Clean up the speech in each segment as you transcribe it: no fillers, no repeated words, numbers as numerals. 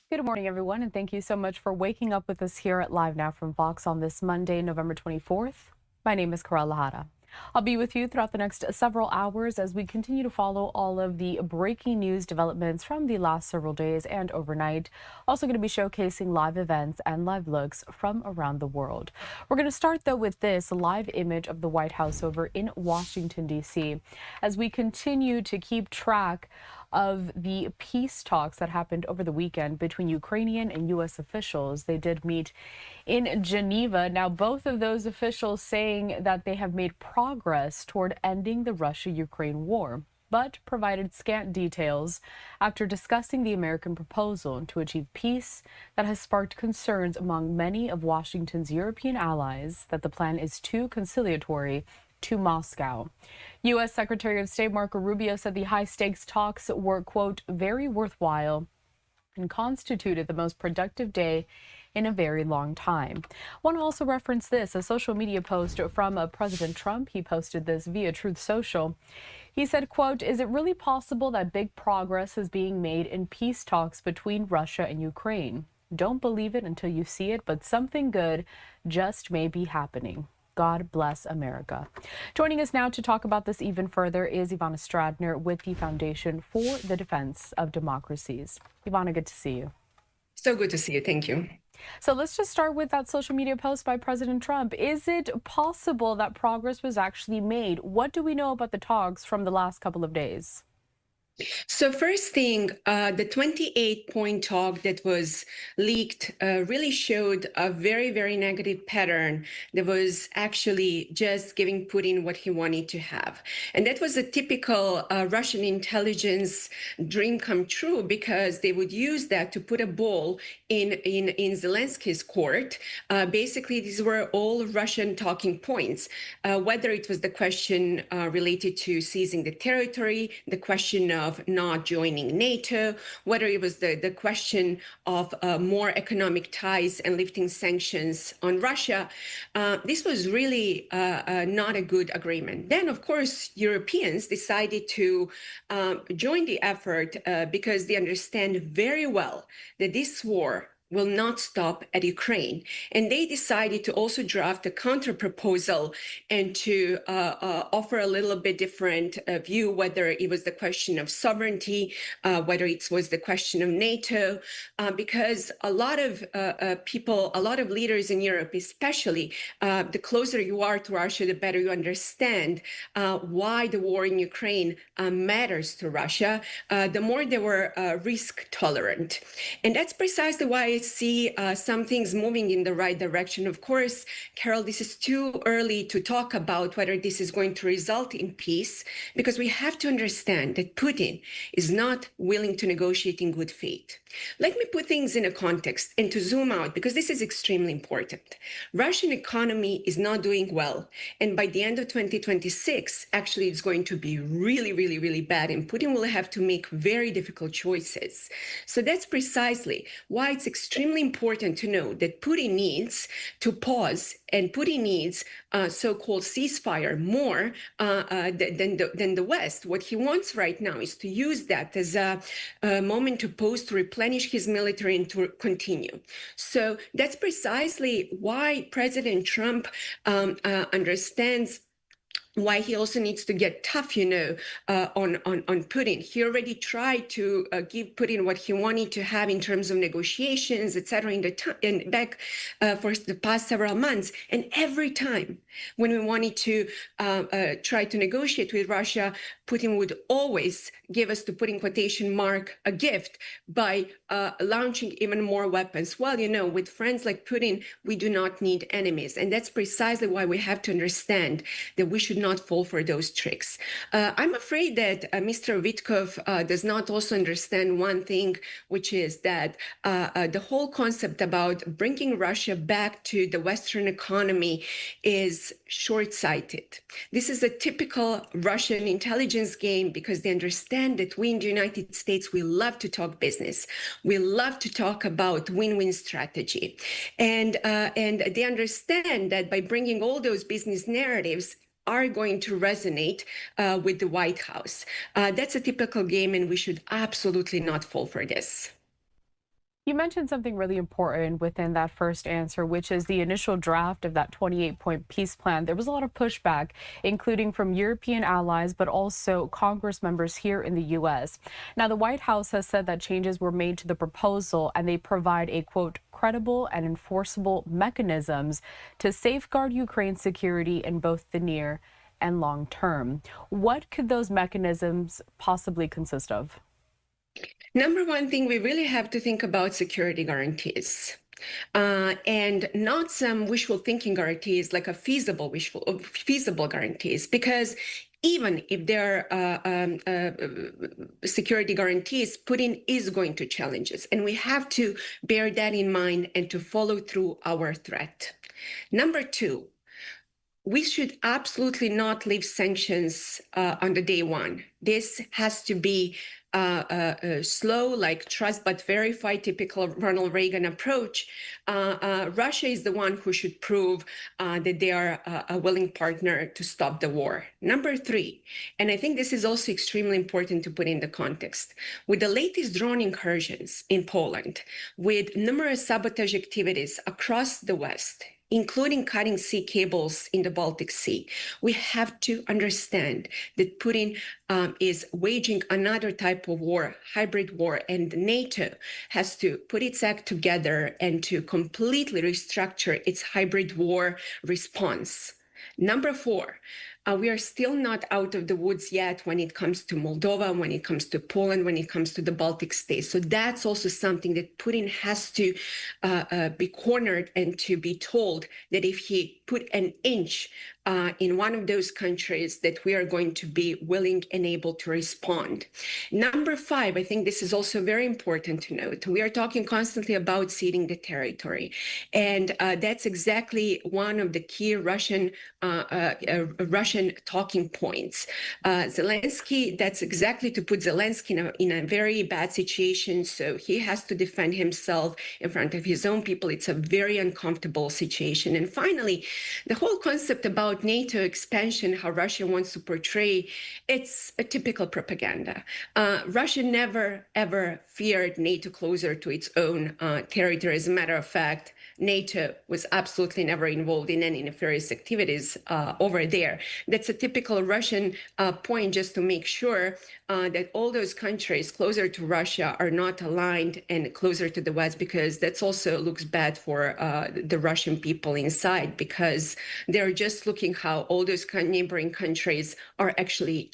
Good morning, everyone, and thank you so much for waking up with us here at Live Now from Fox on this Monday, November 24th. My name is Carel, Lajara. I'll be with you throughout the next several hours as we continue to follow all of the breaking news developments from the last several days and overnight. Also going to be showcasing live events and live looks from around the world. We're going to start, though, with this live image of the White House over in Washington, D.C. as we continue to keep track of the peace talks that happened over the weekend between Ukrainian and U.S. officials. They did meet in Geneva. Now, both of those officials saying that they have made progress toward ending the Russia-Ukraine war, but provided scant details after discussing the American proposal to achieve peace that has sparked concerns among many of Washington's European allies that the plan is too conciliatory to Moscow. U.S. Secretary of State Marco Rubio said the high-stakes talks were, quote, very worthwhile and constituted the most productive day in a very long time. I want to also reference this, a social media post from President Trump. He posted this via Truth Social. He said, quote, is it really possible that big progress is being made in peace talks between Russia and Ukraine? Don't believe it until you see it, but something good just may be happening. God bless America. Joining us now to talk about this even further is Ivana Stradner with the Foundation for the Defense of Democracies. Ivana, good to see you. So good to see you. Thank you. So let's just start with that social media post by President Trump. Is it possible that progress was actually made? What do we know about the talks from the last couple of days? So first thing, the 28-point talk that was leaked really showed a very, very negative pattern that was actually just giving Putin what he wanted to have. And that was a typical Russian intelligence dream come true, because they would use that to put a ball in Zelensky's court. Basically, these were all Russian talking points, whether it was the question related to seizing the territory, the question of not joining NATO, whether it was the question of more economic ties and lifting sanctions on Russia. This was really not a good agreement. Then, of course, Europeans decided to join the effort because they understand very well that this war will not stop at Ukraine. And they decided to also draft a counter-proposal and to offer a little bit different view, whether it was the question of sovereignty, whether it was the question of NATO, because a lot of people, a lot of leaders in Europe, especially, the closer you are to Russia, the better you understand why the war in Ukraine matters to Russia, the more they were risk tolerant. And that's precisely why I see some things moving in the right direction. Of course, Carol, this is too early to talk about whether this is going to result in peace, because we have to understand that Putin is not willing to negotiate in good faith. Let me put things in a context and to zoom out, because this is extremely important. Russian economy is not doing well. And by the end of 2026, actually, it's going to be really, really, really bad. And Putin will have to make very difficult choices. So that's precisely why it's extremely important to know that Putin needs to pause, and Putin needs so-called ceasefire more than the West. What he wants right now is to use that as a moment to pause, to replenish his military and to continue. So that's precisely why President Trump understands why he also needs to get tough, on Putin. He already tried to give Putin what he wanted to have in terms of negotiations, etc., back for the past several months. And every time when we wanted to try to negotiate with Russia, Putin would always give us, to put in quotation mark, a gift by launching even more weapons. Well, with friends like Putin, we do not need enemies. And that's precisely why we have to understand that we should not fall for those tricks. I'm afraid that Mr. Witkov does not also understand one thing, which is that the whole concept about bringing Russia back to the Western economy is short-sighted. This is a typical Russian intelligence game, because they understand that we in the United States, we love to talk business. We love to talk about win-win strategy. And they understand that by bringing all those business narratives are going to resonate with the White House. That's a typical game, and we should absolutely not fall for this. You mentioned something really important within that first answer, which is the initial draft of that 28-point peace plan. There was a lot of pushback, including from European allies, but also Congress members here in the U.S. Now, the White House has said that changes were made to the proposal and they provide a, quote, credible and enforceable mechanisms to safeguard Ukraine's security in both the near and long term. What could those mechanisms possibly consist of? Number one thing, we really have to think about security guarantees. And not some wishful thinking guarantees, like a feasible guarantees, because even if there are security guarantees, Putin is going to challenge us, and we have to bear that in mind and to follow through our threat. Number two, we should absolutely not leave sanctions on the day one. This has to be slow, like trust but verify, typical Ronald Reagan approach. Russia is the one who should prove that they are a willing partner to stop the war. Number three, and I think this is also extremely important to put in the context, with the latest drone incursions in Poland, with numerous sabotage activities across the West, including cutting sea cables in the Baltic Sea, we have to understand that Putin is waging another type of war, hybrid war, and NATO has to put its act together and to completely restructure its hybrid war response. Number four, we are still not out of the woods yet when it comes to Moldova, when it comes to Poland, when it comes to the Baltic states. So that's also something that Putin has to be cornered and to be told that if he put an inch in one of those countries, that we are going to be willing and able to respond. Number five, I think this is also very important to note. We are talking constantly about ceding the territory. And that's exactly one of the key Russian talking points. Zelenskyy, that's exactly to put Zelenskyy in a very bad situation. So he has to defend himself in front of his own people. It's a very uncomfortable situation. And finally, the whole concept about NATO expansion, how Russia wants to portray, it's a typical propaganda. Russia never, ever feared NATO closer to its own territory. As a matter of fact, NATO was absolutely never involved in any nefarious activities over there. That's a typical Russian point, just to make sure that all those countries closer to Russia are not aligned and closer to the West, because that's also looks bad for the Russian people inside, because they're just looking how all those neighboring countries are actually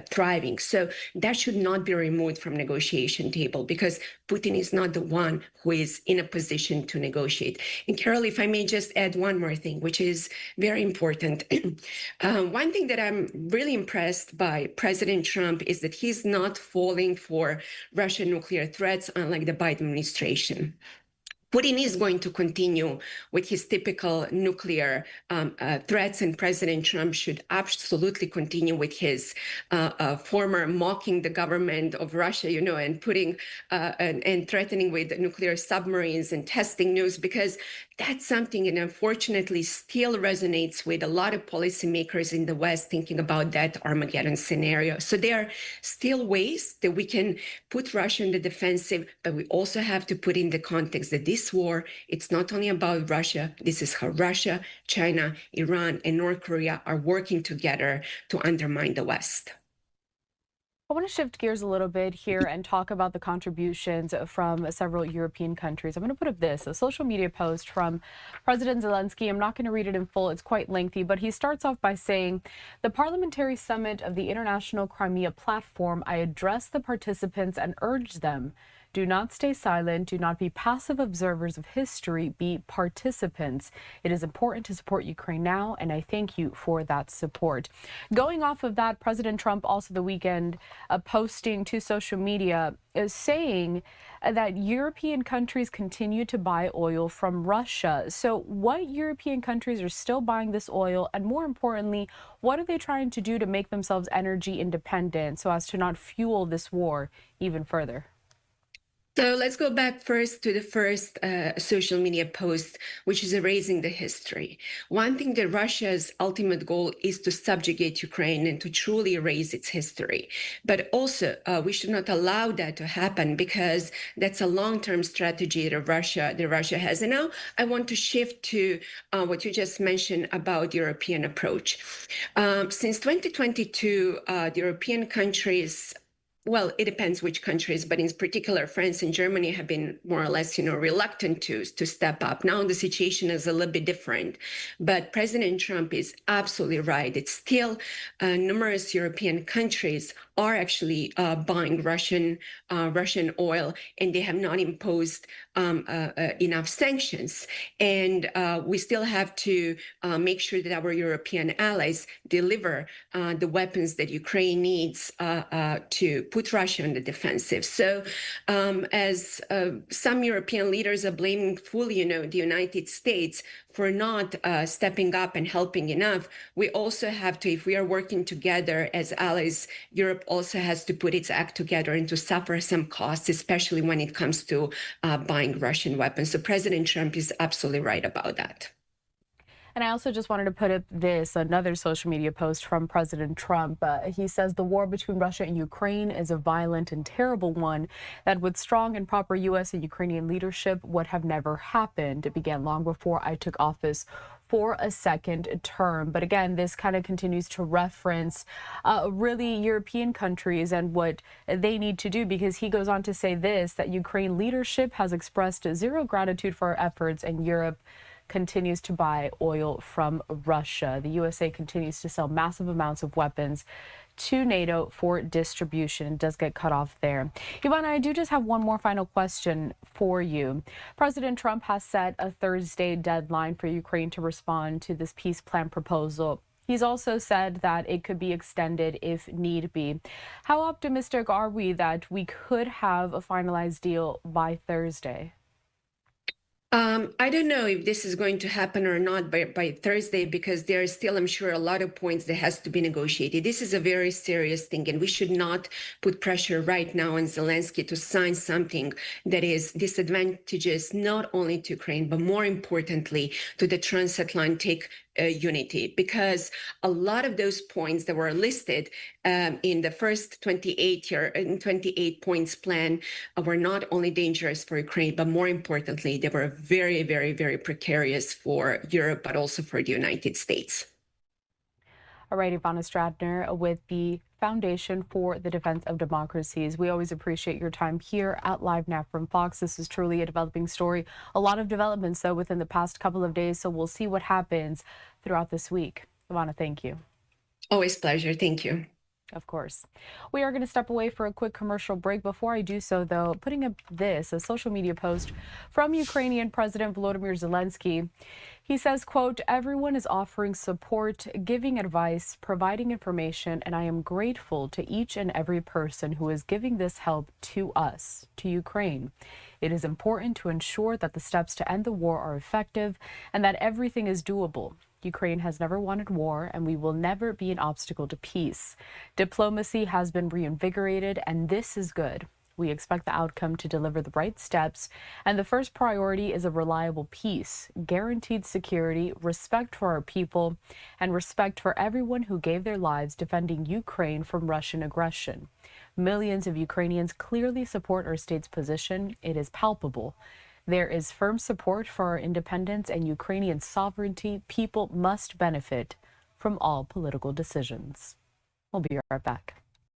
thriving. So that should not be removed from negotiation table, because Putin is not the one who is in a position to negotiate. And Carol, if I may just add one more thing, which is very important. One thing that I'm really impressed by President Trump is that he's not falling for Russian nuclear threats, unlike the Biden administration. Putin is going to continue with his typical nuclear threats, and President Trump should absolutely continue with his former mocking the government of Russia, and putting and threatening with nuclear submarines and testing nukes, because that's something that unfortunately still resonates with a lot of policymakers in the West thinking about that Armageddon scenario. So there are still ways that we can put Russia in the defensive, but we also have to put in the context that this war, it's not only about Russia. This is how Russia, China, Iran, and North Korea are working together to undermine the West. I want to shift gears a little bit here and talk about the contributions from several European countries. I'm going to put up this, a social media post from President Zelenskyy. I'm not going to read it in full. It's quite lengthy, but he starts off by saying, "The Parliamentary Summit of the International Crimea Platform, I address the participants and urge them, do not stay silent, do not be passive observers of history, be participants. It is important to support Ukraine now, and I thank you for that support." Going off of that, President Trump also the weekend posting to social media is saying that European countries continue to buy oil from Russia. So what European countries are still buying this oil, and more importantly, what are they trying to do to make themselves energy independent so as to not fuel this war even further? So let's go back first to the first social media post, which is erasing the history. One thing that Russia's ultimate goal is to subjugate Ukraine and to truly erase its history. But also, we should not allow that to happen because that's a long-term strategy that Russia has. And now I want to shift to what you just mentioned about the European approach. Since 2022, the European countries, well, it depends which countries, but in particular, France and Germany have been more or less, reluctant to step up. Now the situation is a little bit different, but President Trump is absolutely right. It's still numerous European countries are actually buying Russian oil, and they have not imposed enough sanctions. And we still have to make sure that our European allies deliver the weapons that Ukraine needs to put Russia on the defensive. So as some European leaders are blaming fully, the United States for not stepping up and helping enough, we also have to, if we are working together as allies, Europe also has to put its act together and to suffer some costs, especially when it comes to buying Russian weapons. So President Trump is absolutely right about that. And I also just wanted to put up another social media post from President Trump. He says the war between Russia and Ukraine is a violent and terrible one that with strong and proper U.S. and Ukrainian leadership would have never happened. It began long before I took office for a second term. But again, this kind of continues to reference really European countries and what they need to do, because he goes on to say that Ukraine leadership has expressed zero gratitude for our efforts, and Europe continues to buy oil from Russia. The USA continues to sell massive amounts of weapons to NATO for distribution. It does get cut off there. Ivana, I do just have one more final question for you. President Trump has set a Thursday deadline for Ukraine to respond to this peace plan proposal. He's also said that it could be extended if need be. How optimistic are we that we could have a finalized deal by Thursday? I don't know if this is going to happen or not by Thursday, because there is still, I'm sure, a lot of points that has to be negotiated. This is a very serious thing, and we should not put pressure right now on Zelenskyy to sign something that is disadvantageous not only to Ukraine, but more importantly to the transatlantic unity, because a lot of those points that were listed in the first 28 points plan were not only dangerous for Ukraine, but more importantly, they were very, very, very precarious for Europe, but also for the United States. All right, Ivana Stradner with the Foundation for the Defense of Democracies. We always appreciate your time here at LiveNOW from Fox. This is truly a developing story. A lot of developments, though, within the past couple of days, so we'll see what happens throughout this week. Ivana, thank you. Always a pleasure. Thank you. Of course. We are going to step away for a quick commercial break. Before I do so, though, putting up a social media post from Ukrainian President Volodymyr Zelenskyy. He says, quote, "Everyone is offering support, giving advice, providing information, and I am grateful to each and every person who is giving this help to us, to Ukraine. It is important to ensure that the steps to end the war are effective and that everything is doable. Ukraine has never wanted war, and we will never be an obstacle to peace. Diplomacy has been reinvigorated, and this is good. We expect the outcome to deliver the right steps, and the first priority is a reliable peace, guaranteed security, respect for our people, and respect for everyone who gave their lives defending Ukraine from Russian aggression. Millions of Ukrainians clearly support our state's position. It is palpable. There is firm support for our independence and Ukrainian sovereignty. People must benefit from all political decisions." We'll be right back.